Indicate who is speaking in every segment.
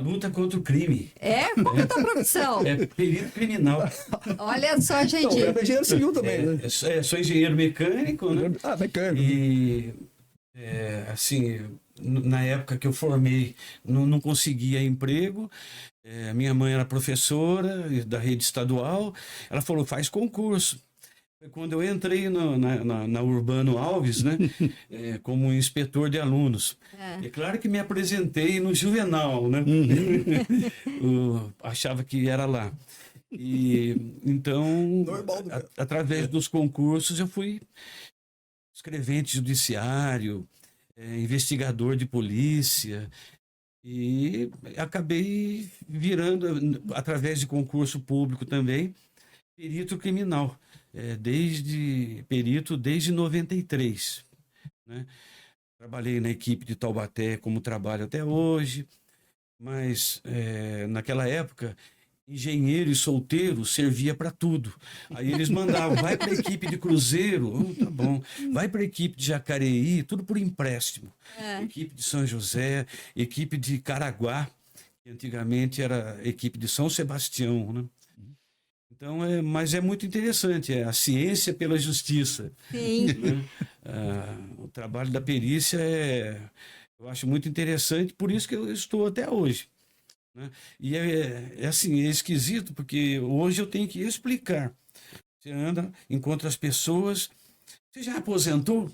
Speaker 1: luta contra o crime.
Speaker 2: Qual que é a tua profissão?
Speaker 1: É perito criminal.
Speaker 2: Olha só, gente.
Speaker 3: Então, é engenheiro civil também, né?
Speaker 1: Sou engenheiro mecânico, né?
Speaker 3: Ah, mecânico.
Speaker 1: E, assim, na época que eu formei, não conseguia emprego. Minha mãe era professora da rede estadual. Ela falou, faz concurso. Foi quando eu entrei na Urbano Alves, né? Como inspetor de alunos. É claro que me apresentei no Juvenal, né? Achava que era lá. E então, através dos concursos, eu fui escrevente judiciário, investigador de polícia, e acabei virando, através de concurso público também, perito criminal, desde 93, né? Trabalhei na equipe de Taubaté, como trabalho até hoje, mas naquela época engenheiro e solteiro servia para tudo. Aí eles mandavam, vai para a equipe de Cruzeiro, tá bom. Vai para a equipe de Jacareí, tudo por empréstimo. Equipe de São José, equipe de Caraguá, que antigamente era a equipe de São Sebastião, né? Então, mas é muito interessante, a ciência pela justiça.
Speaker 2: Sim.
Speaker 1: Né? O trabalho da perícia eu acho muito interessante, por isso que eu estou até hoje. Né? E assim, é esquisito, porque hoje eu tenho que explicar. Você anda, encontra as pessoas, você já aposentou?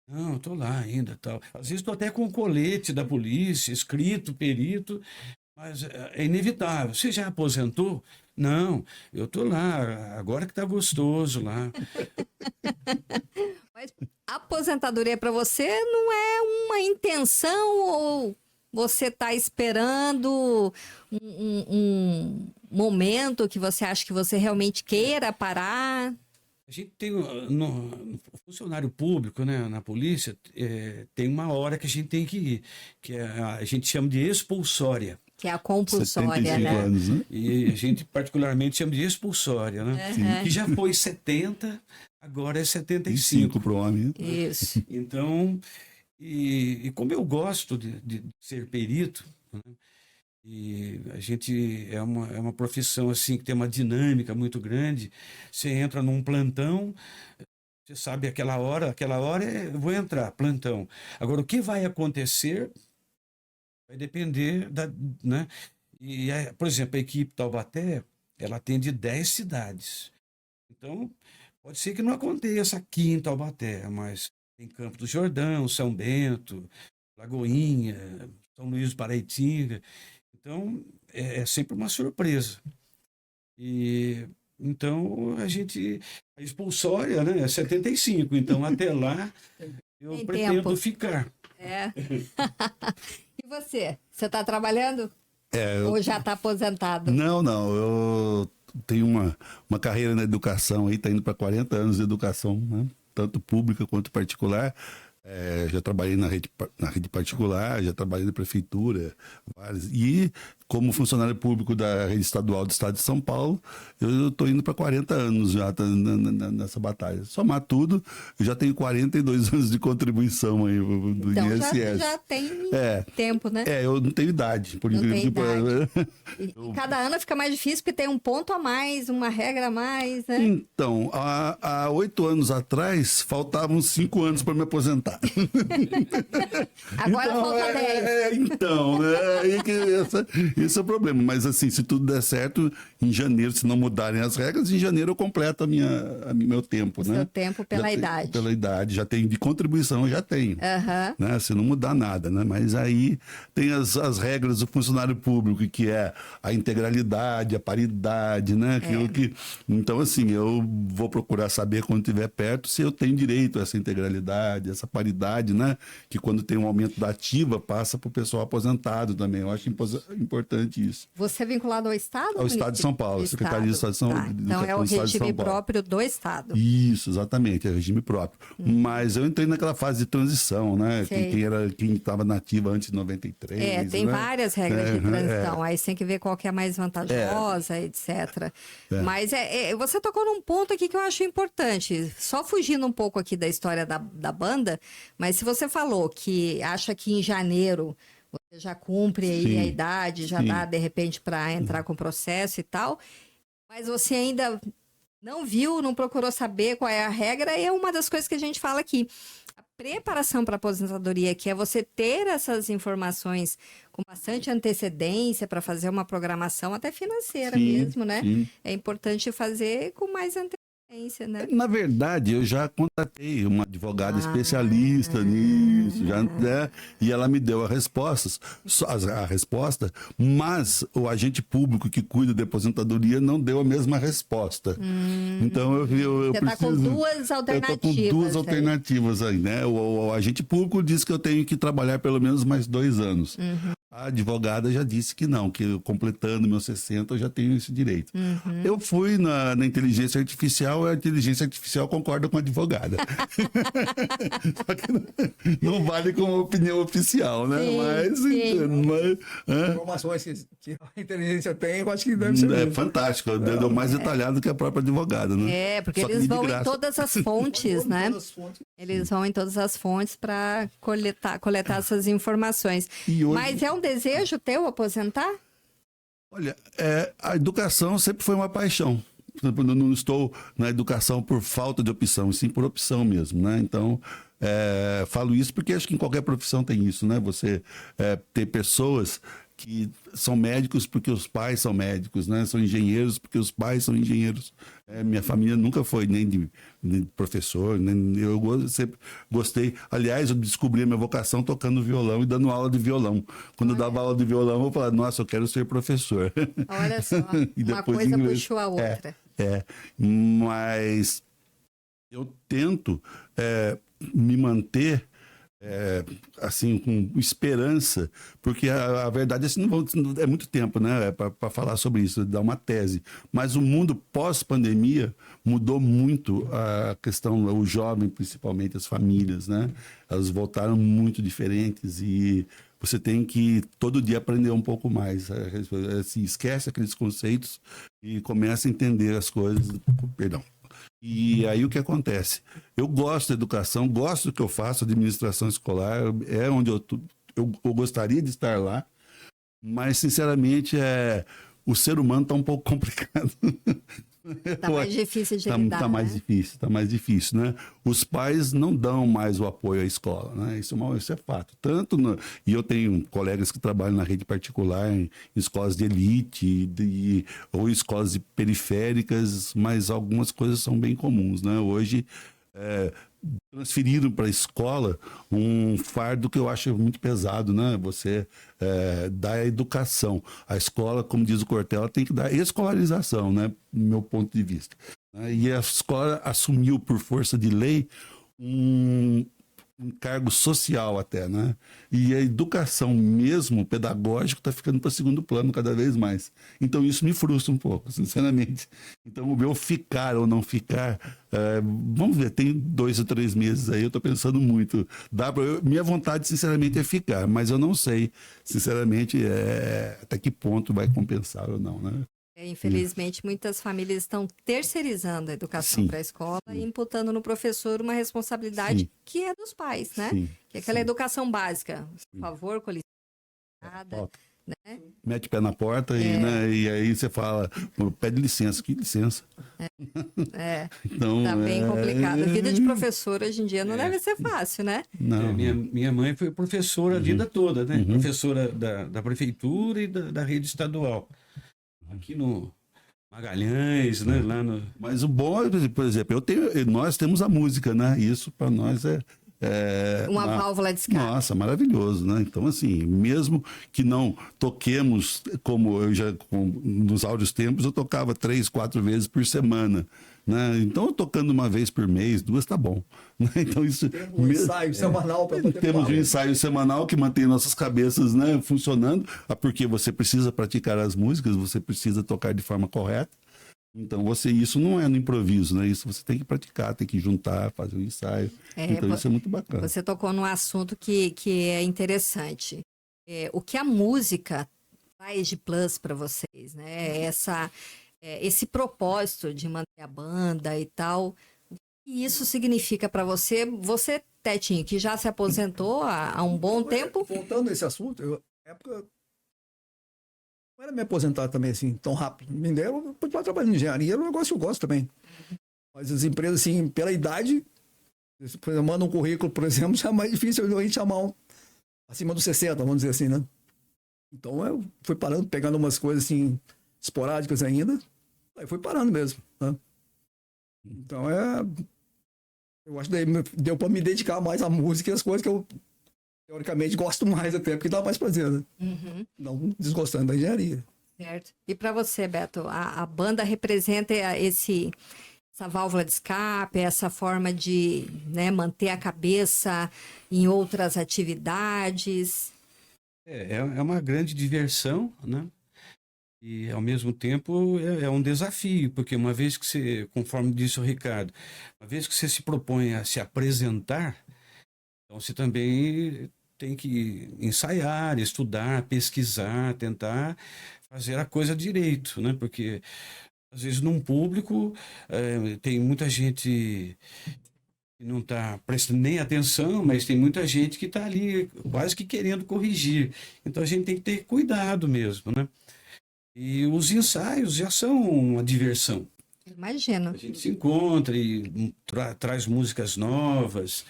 Speaker 1: Não, estou lá ainda, tal. Às vezes estou até com o colete da polícia, escrito, perito, mas é inevitável. Você já aposentou? Não, eu estou lá, agora que está gostoso lá.
Speaker 2: Mas a aposentadoria para você não é uma intenção ou você está esperando um momento que você acha que você realmente queira parar?
Speaker 1: A gente tem, no funcionário público, né, na polícia, tem uma hora que a gente tem que ir, que a gente chama de expulsória.
Speaker 2: Que é a compulsória,
Speaker 3: 75
Speaker 2: né?
Speaker 3: anos, né?
Speaker 1: E a gente particularmente chama de expulsória, né? Que já foi 70, agora é 75.
Speaker 3: para o homem.
Speaker 2: Isso.
Speaker 1: Então, e como eu gosto de ser perito, né? E a gente é uma profissão assim que tem uma dinâmica muito grande. Você entra num plantão, você sabe aquela hora eu vou entrar, plantão. Agora, o que vai acontecer vai depender né? E, por exemplo, a equipe Taubaté, ela atende 10 cidades. Então, pode ser que não aconteça aqui em Taubaté, mas tem Campo do Jordão, São Bento, Lagoinha, São Luís do Paraitinga. Então, é sempre uma surpresa. E então a expulsória, né, é 75. Então, até lá, eu
Speaker 2: Tem
Speaker 1: pretendo
Speaker 2: tempo.
Speaker 1: ficar.
Speaker 2: E você? Você está trabalhando? Ou já está aposentado?
Speaker 3: Não, eu tenho uma carreira na educação aí, está indo para 40 anos de educação, né? Tanto pública quanto particular. Já trabalhei na rede particular, já trabalhei na prefeitura, e como funcionário público da rede estadual do estado de São Paulo, eu estou indo para 40 anos já nessa batalha. Somar tudo, eu já tenho 42 anos de contribuição aí do
Speaker 2: então,
Speaker 3: INSS.
Speaker 2: Já tem tempo, né?
Speaker 3: Eu não tenho idade, por
Speaker 2: não
Speaker 3: incrível que pareça.
Speaker 2: E cada ano fica mais difícil porque tem um ponto a mais, uma regra a mais, né?
Speaker 3: Então, há 8 anos atrás, faltavam 5 anos para me aposentar.
Speaker 2: Agora
Speaker 3: então,
Speaker 2: falta 10.
Speaker 3: Então, esse é o problema. Mas assim, se tudo der certo, em janeiro, se não mudarem as regras, em janeiro eu completo meu tempo, né?
Speaker 2: Seu tempo pela idade.
Speaker 3: Pela idade, já tenho de contribuição, já tenho. Né? Se não mudar nada, né? Mas aí tem as regras do funcionário público, que é a integralidade, a paridade, né? Então, assim, eu vou procurar saber quando estiver perto se eu tenho direito a essa integralidade, essa paridade, né? Que quando tem um aumento da ativa, passa para o pessoal aposentado também. Eu acho importante isso.
Speaker 2: Você é vinculado ao Estado?
Speaker 3: Ao Estado de São Paulo, Secretaria de Estado de São Paulo.
Speaker 2: Então é o regime próprio do Estado.
Speaker 3: Isso, exatamente, é o regime próprio. Mas eu entrei naquela fase de transição, né? Quem estava na ativa antes de 93.
Speaker 2: Tem várias regras de transição. Aí você tem que ver qual que é a mais vantajosa, etc. Mas você tocou num ponto aqui que eu acho importante. Só fugindo um pouco aqui da história da banda, mas se você falou que acha que em janeiro você já cumpre aí
Speaker 3: Sim,
Speaker 2: a idade, já
Speaker 3: sim.
Speaker 2: dá, de repente, para entrar com o processo e tal, mas você ainda não viu, não procurou saber qual é a regra, e é uma das coisas que a gente fala aqui. A preparação para a aposentadoria, que é você ter essas informações com bastante antecedência para fazer uma programação até financeira
Speaker 3: Sim,
Speaker 2: mesmo, né?
Speaker 3: sim.
Speaker 2: É importante fazer com mais antecedência, né?
Speaker 3: Na verdade, eu já contatei uma advogada
Speaker 2: Ah.
Speaker 3: especialista nisso, já, né? E ela me deu as respostas, a resposta, mas o agente público que cuida da aposentadoria não deu a mesma resposta. Então eu
Speaker 2: Você
Speaker 3: preciso.
Speaker 2: está com duas
Speaker 3: Eu tô
Speaker 2: alternativas.
Speaker 3: com duas
Speaker 2: aí.
Speaker 3: alternativas aí, né? O agente público disse que eu tenho que trabalhar pelo menos mais 2 anos. A advogada já disse que não, que eu, completando meus 60 eu já tenho esse direito. Eu fui na inteligência artificial, a inteligência artificial concorda com a advogada. Só que não vale como opinião oficial, né?
Speaker 2: Sim,
Speaker 3: mas,
Speaker 2: sim.
Speaker 4: Informações que a inteligência tem, eu acho que deve ser
Speaker 3: É
Speaker 4: mesmo.
Speaker 3: fantástico, deu mais detalhado que a própria advogada, né?
Speaker 2: É, porque
Speaker 3: Só que
Speaker 2: eles
Speaker 3: de
Speaker 2: vão em
Speaker 3: graça.
Speaker 2: todas as fontes, né?
Speaker 4: Todas as fontes.
Speaker 2: Eles vão em todas as fontes para coletar essas informações.
Speaker 3: E hoje-
Speaker 2: Mas é um desejo teu aposentar?
Speaker 3: Olha, a educação sempre foi uma paixão. Eu não estou na educação por falta de opção, e sim por opção mesmo, né? Então, falo isso porque acho que em qualquer profissão tem isso, né? Você ter pessoas que são médicos porque os pais são médicos, né? São engenheiros porque os pais são engenheiros. Minha família nunca foi nem de professor, eu sempre gostei. Aliás, eu descobri a minha vocação tocando violão e dando aula de violão. Quando eu dava aula de violão, eu falava, nossa, eu quero ser professor.
Speaker 2: Olha só,
Speaker 3: E
Speaker 2: uma
Speaker 3: depois
Speaker 2: coisa
Speaker 3: inglês.
Speaker 2: puxou a outra.
Speaker 3: Mas eu tento me manter assim com esperança, porque a verdade é assim, é muito tempo, né, para falar sobre isso, dar uma tese. Mas o mundo pós-pandemia mudou muito a questão, o jovem principalmente, as famílias, né? Elas voltaram muito diferentes e você tem que todo dia aprender um pouco mais. Assim, esquece aqueles conceitos e começa a entender as coisas. Perdão. E aí o que acontece? Eu gosto da educação, gosto do que eu faço, administração escolar, é onde eu gostaria de estar lá, mas sinceramente o ser humano está um pouco complicado.
Speaker 2: Tá mais difícil de lidar,
Speaker 3: Tá mais
Speaker 2: né?
Speaker 3: difícil, tá mais difícil, né? Os pais não dão mais o apoio à escola, né? Isso é fato. E eu tenho colegas que trabalham na rede particular, em escolas de elite, ou escolas periféricas, mas algumas coisas são bem comuns, né? Hoje, transferiram para a escola um fardo que eu acho muito pesado, né? Você dá a educação. A escola, como diz o Cortella, tem que dar escolarização, né? Do meu ponto de vista. E a escola assumiu, por força de lei, um cargo social até, né? E a educação mesmo, pedagógico, está ficando para segundo plano cada vez mais. Então isso me frustra um pouco, sinceramente. Então o meu ficar ou não ficar, vamos ver, tem 2 ou 3 meses aí, eu estou pensando muito. Minha vontade, sinceramente, é ficar, mas eu não sei, sinceramente, até que ponto vai compensar ou não, né?
Speaker 2: Infelizmente, muitas famílias estão terceirizando a educação
Speaker 3: Sim.
Speaker 2: para a escola e imputando no professor uma responsabilidade
Speaker 3: Sim.
Speaker 2: que é dos pais, né?
Speaker 3: Sim,
Speaker 2: Que é aquela
Speaker 3: sim.
Speaker 2: educação básica. Por favor, com licença, nada, né?
Speaker 3: Mete o pé na porta e aí você fala, pede licença, que licença? Então,
Speaker 2: Tá bem complicado. A vida de professor hoje em dia não deve ser fácil, né?
Speaker 3: Não.
Speaker 1: Minha mãe foi professora a vida toda, né? Professora da prefeitura e da rede estadual. Aqui no Magalhães, né? Lá no...
Speaker 3: Mas o bom, por exemplo, nós temos a música, né? Isso para nós
Speaker 2: Uma válvula de escape.
Speaker 3: Nossa, maravilhoso, né? Então, assim, mesmo que não toquemos, como nos áudios tempos, eu tocava 3, 4 vezes por semana, né? Então, tocando uma vez por mês, 2 tá bom, né? Então, isso...
Speaker 4: Um ensaio semanal para poder
Speaker 3: Temos um
Speaker 4: falar.
Speaker 3: ensaio semanal que mantém nossas cabeças, né, funcionando, porque você precisa praticar as músicas, você precisa tocar de forma correta. Então, isso não é no improviso, né? Isso você tem que praticar, tem que juntar, fazer um ensaio. Então, isso é muito bacana.
Speaker 2: Você tocou num assunto que é interessante. O que a música traz de plus para vocês, né? Esse propósito de manter a banda e tal. O que isso significa para você? Você Tetinho, que já se aposentou há um bom tempo.
Speaker 4: Voltando a esse assunto, na época, não era me aposentar também assim, tão rápido. Me deram, eu continuar trabalhando em engenharia, é um negócio que eu gosto também. Mas as empresas, assim, pela idade, se você manda um currículo, por exemplo, já é mais difícil a gente chamar acima dos 60, vamos dizer assim, né? Então eu fui parando, pegando umas coisas assim, esporádicas ainda, aí fui parando mesmo, né? Então eu acho que deu para me dedicar mais à música e às coisas que eu teoricamente gosto mais até, porque dá mais prazer, né?
Speaker 2: Uhum.
Speaker 4: Não desgostando da engenharia.
Speaker 2: Certo. E para você, Beto, a banda representa essa válvula de escape, essa forma de, né, manter a cabeça em outras atividades?
Speaker 1: É uma grande diversão, né? E, ao mesmo tempo, é um desafio, porque uma vez que você, conforme disse o Ricardo, uma vez que você se propõe a se apresentar, então você também tem que ensaiar, estudar, pesquisar, tentar fazer a coisa direito, né? Porque, às vezes, num público, tem muita gente que não está prestando nem atenção, mas tem muita gente que está ali quase que querendo corrigir. Então, a gente tem que ter cuidado mesmo, né? E os ensaios já são uma diversão.
Speaker 2: Imagino.
Speaker 1: A gente se encontra e traz músicas novas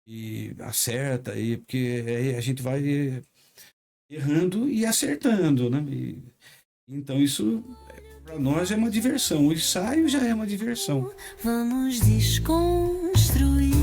Speaker 1: e acerta, porque aí a gente vai errando e acertando, né? Então isso para nós é uma diversão. O ensaio já é uma diversão.
Speaker 5: Vamos desconstruir